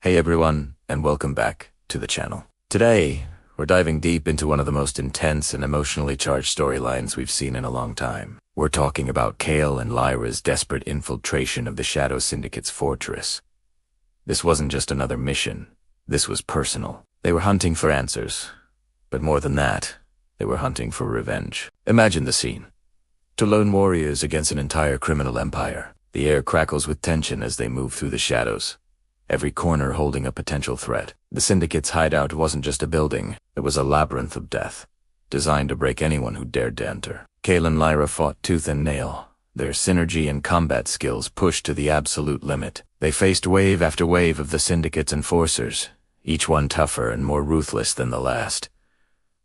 Hey everyone, and welcome back to the channel. Today, we're diving deep into one of the most intense and emotionally charged storylines we've seen in a long time. We're talking about Kael and Lyra's desperate infiltration of the Shadow Syndicate's fortress. This wasn't just another mission. This was personal. They were hunting for answers. But more than that, they were hunting for revenge. Imagine the scene. Two lone warriors against an entire criminal empire. The air crackles with tension as they move through the shadows, every corner holding a potential threat. The Syndicate's hideout wasn't just a building, it was a labyrinth of death, designed to break anyone who dared to enter. Kael and Lyra fought tooth and nail, their synergy and combat skills pushed to the absolute limit. They faced wave after wave of the Syndicate's enforcers, each one tougher and more ruthless than the last.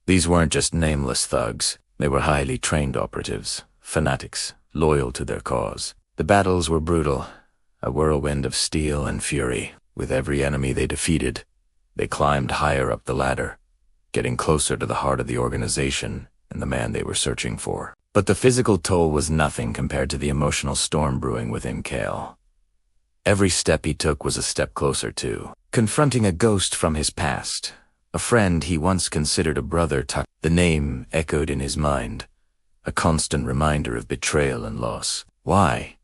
These weren't just nameless thugs, they were highly trained operatives, fanatics, loyal to their cause. The battles were brutal, a whirlwind of steel and fury. With every enemy they defeated, they climbed higher up the ladder, getting closer to the heart of the organization and the man they were searching for. But the physical toll was nothing compared to the emotional storm brewing within Kael. Every step he took was a step closer to confronting a ghost from his past, a friend he once considered a brother. The name echoed in his mind, a constant reminder of betrayal and loss. Why?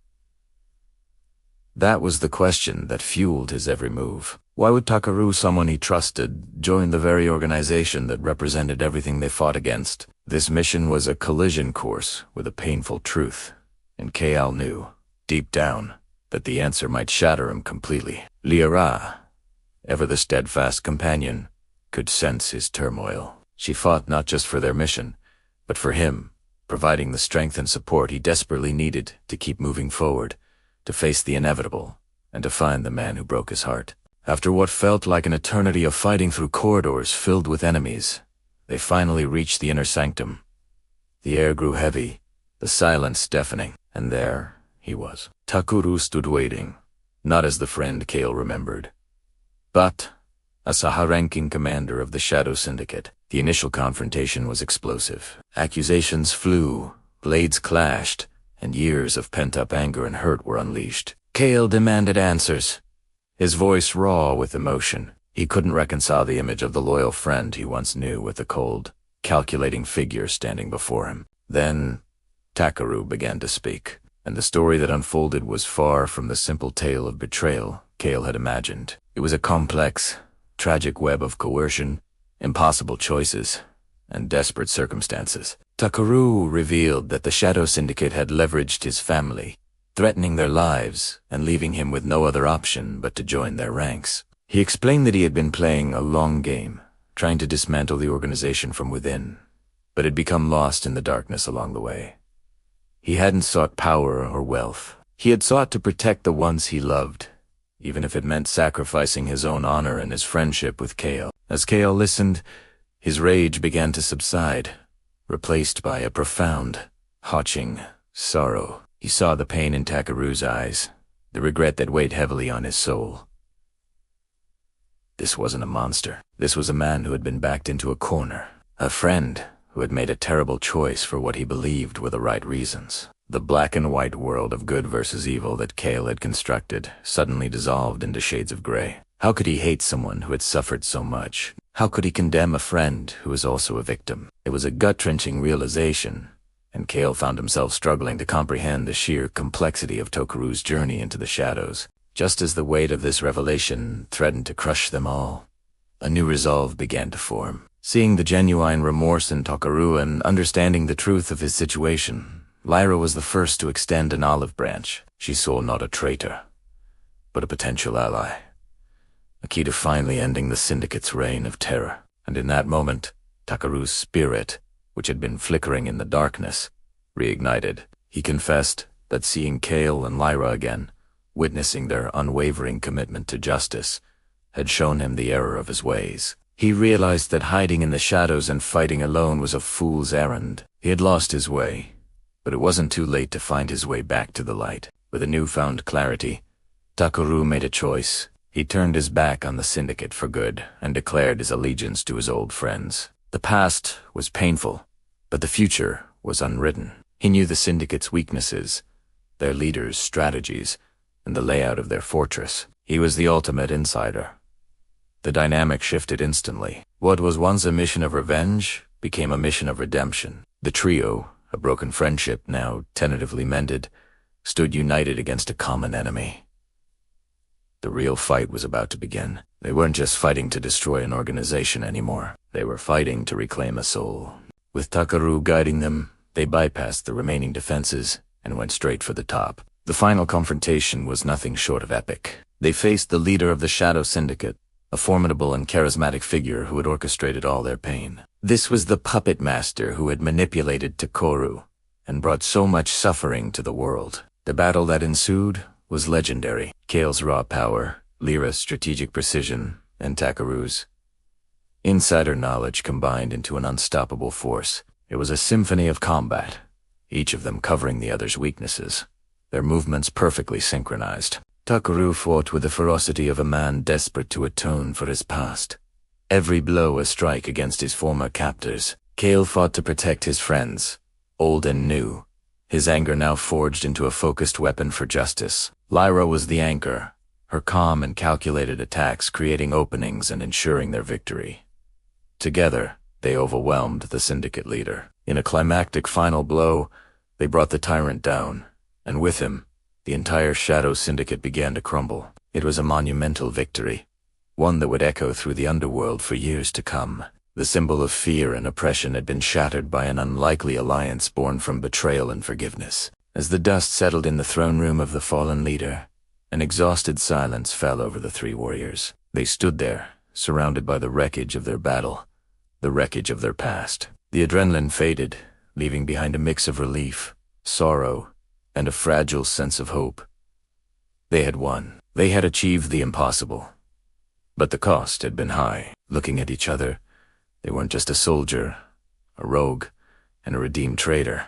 That was the question that fueled his every move. Why would Takeru, someone he trusted, join the very organization that represented everything they fought against? This mission was a collision course with a painful truth, and Kael knew, deep down, that the answer might shatter him completely. Lyra, ever the steadfast companion, could sense his turmoil. She fought not just for their mission, but for him, providing the strength and support he desperately needed to keep moving forward, to face the inevitable, and to find the man who broke his heart. After what felt like an eternity of fighting through corridors filled with enemies, they finally reached the inner sanctum. The air grew heavy, the silence deafening, and there he was. Takeru stood waiting, not as the friend Kael remembered, but as a high-ranking commander of the Shadow Syndicate. The initial confrontation was explosive. Accusations flew, blades clashed, and years of pent-up anger and hurt were unleashed. Kael demanded answers, his voice raw with emotion. He couldn't reconcile the image of the loyal friend he once knew with the cold, calculating figure standing before him. Then, Takeru began to speak, and the story that unfolded was far from the simple tale of betrayal Kael had imagined. It was a complex, tragic web of coercion, impossible choices, and desperate circumstances. Takeru revealed that the Shadow Syndicate had leveraged his family, threatening their lives and leaving him with no other option but to join their ranks. He explained that he had been playing a long game, trying to dismantle the organization from within, but had become lost in the darkness along the way. He hadn't sought power or wealth. He had sought to protect the ones he loved, even if it meant sacrificing his own honor and his friendship with Kael. As Kael listened, his rage began to subside, replaced by a profound, haunting sorrow. He saw the pain in Takeru's eyes, the regret that weighed heavily on his soul. This wasn't a monster. This was a man who had been backed into a corner, a friend who had made a terrible choice for what he believed were the right reasons. The black and white world of good versus evil that Kael had constructed suddenly dissolved into shades of gray. How could he hate someone who had suffered so much? How could he condemn a friend who was also a victim? It was a gut-wrenching realization, and Kael found himself struggling to comprehend the sheer complexity of Takeru's journey into the shadows. Just as the weight of this revelation threatened to crush them all, a new resolve began to form. Seeing the genuine remorse in Takeru and understanding the truth of his situation, Lyra was the first to extend an olive branch. She saw not a traitor, but a potential ally, a key to finally ending the Syndicate's reign of terror. And in that moment, Takeru's spirit, which had been flickering in the darkness, reignited. He confessed that seeing Kael and Lyra again, witnessing their unwavering commitment to justice, had shown him the error of his ways. He realized that hiding in the shadows and fighting alone was a fool's errand. He had lost his way, but it wasn't too late to find his way back to the light. With a newfound clarity, Takeru made a choice. He turned his back on the Syndicate for good and declared his allegiance to his old friends. The past was painful, but the future was unwritten. He knew the Syndicate's weaknesses, their leaders' strategies, and the layout of their fortress. He was the ultimate insider, The dynamic shifted instantly. What was once a mission of revenge became a mission of redemption. The trio, a broken friendship now tentatively mended, stood united against a common enemy. The real fight was about to begin. They weren't just fighting to destroy an organization anymore. They were fighting to reclaim a soul. With Takeru guiding them, they bypassed the remaining defenses and went straight for the top. The final confrontation was nothing short of epic. They faced the leader of the Shadow Syndicate, a formidable and charismatic figure who had orchestrated all their pain. This was the puppet master who had manipulated Takeru and brought so much suffering to the world. The battle that ensued was legendary. Kael's raw power, Lyra's strategic precision, and Takeru's insider knowledge combined into an unstoppable force. It was a symphony of combat, each of them covering the other's weaknesses, their movements perfectly synchronized. Takeru fought with the ferocity of a man desperate to atone for his past. Every blow a strike against his former captors. Kael fought to protect his friends, old and new, his anger now forged into a focused weapon for justice. Lyra was the anchor, her calm and calculated attacks creating openings and ensuring their victory. Together, they overwhelmed the syndicate leader. In a climactic final blow, they brought the tyrant down, and with him, the entire Shadow Syndicate began to crumble. It was a monumental victory, one that would echo through the underworld for years to come. The symbol of fear and oppression had been shattered by an unlikely alliance born from betrayal and forgiveness. As the dust settled in the throne room of the fallen leader, an exhausted silence fell over the three warriors. They stood there, surrounded by the wreckage of their battle, the wreckage of their past. The adrenaline faded, leaving behind a mix of relief, sorrow, and a fragile sense of hope. They had won. They had achieved the impossible. But the cost had been high. Looking at each other, they weren't just a soldier, a rogue, and a redeemed traitor.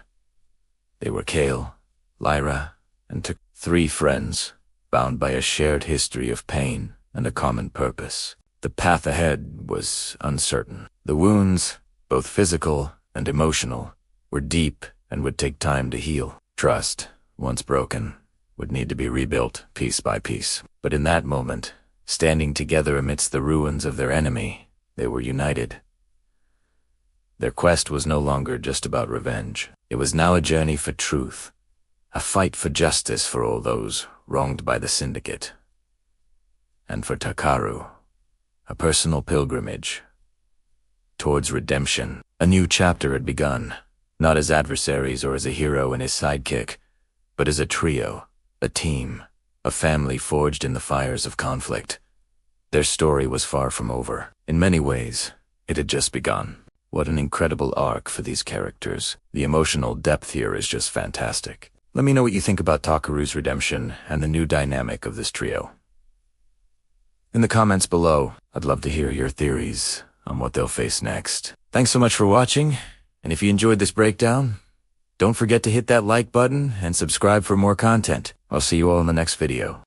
They were Kael, Lyra, and three friends, bound by a shared history of pain and a common purpose. The path ahead was uncertain. The wounds, both physical and emotional, were deep and would take time to heal. Trust, once broken, would need to be rebuilt piece by piece. But in that moment, standing together amidst the ruins of their enemy, they were united. Their quest was no longer just about revenge. It was now a journey for truth, a fight for justice for all those wronged by the Syndicate. And for Takeru, a personal pilgrimage towards redemption. A new chapter had begun, not as adversaries or as a hero and his sidekick, but as a trio, a team, a family forged in the fires of conflict. Their story was far from over. In many ways, it had just begun. What an incredible arc for these characters. The emotional depth here is just fantastic. Let me know what you think about Takeru's redemption and the new dynamic of this trio. In the comments below, I'd love to hear your theories on what they'll face next. Thanks so much for watching, and if you enjoyed this breakdown, don't forget to hit that like button and subscribe for more content. I'll see you all in the next video.